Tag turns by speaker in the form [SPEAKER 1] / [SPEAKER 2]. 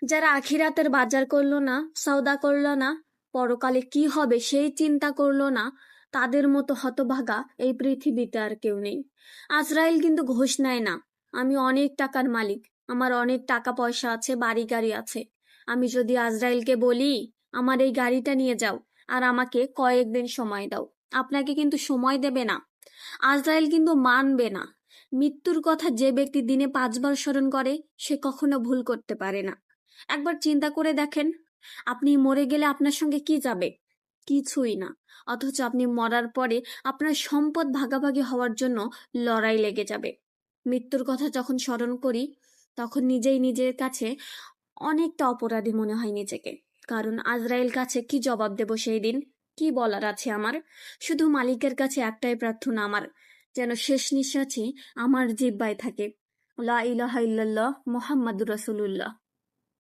[SPEAKER 1] যারা আখিরাতের বাজার করলো না, সওদা করলো না, পরকালে কি হবে সেই চিন্তা করলো না, তাদের মতো হতভাগা এই পৃথিবীতে আর কেউ নেই। আজরাইল কিন্তু ঘুষ নেয় না। আমি অনেক টাকার মালিক, আমার অনেক টাকা পয়সা আছে, বাড়ি গাড়ি আছে। আমি যদি আজরাইলকে বলি আমার এই গাড়িটা নিয়ে যাও আর আমাকে কয়েকদিন সময় দাও, আপনাকে কিন্তু সময় দেবে না। আজরাইল কিন্তু মানবে না। মৃত্যুর কথা যে ব্যক্তি দিনে 5 বার স্মরণ করে সে কখনো ভুল করতে পারে না। একবার চিন্তা করে দেখেন, আপনি মরে গেলে আপনার সঙ্গে কি যাবে? কিছুই না। অথচ আপনি মরার পরে আপনার সম্পদ ভাগাভাগি হওয়ার জন্য লড়াই লেগে যাবে। মৃত্যুর কথা যখন স্মরণ করি তখন নিজেই নিজের কাছে অনেকটা অপরাধী মনে হয় নিজেকে। কারণ আজরাইল কাছে কি জবাব দেব সেই দিন? কি বলার আছে আমার? শুধু মালিকের কাছে একটাই প্রার্থনা আমার, যেন শেষ নিঃশ্বাসে আমার জিহ্বায় থাকে লা ইলাহা ইল্লাল্লাহ মুহাম্মাদুর রাসূলুল্লাহ।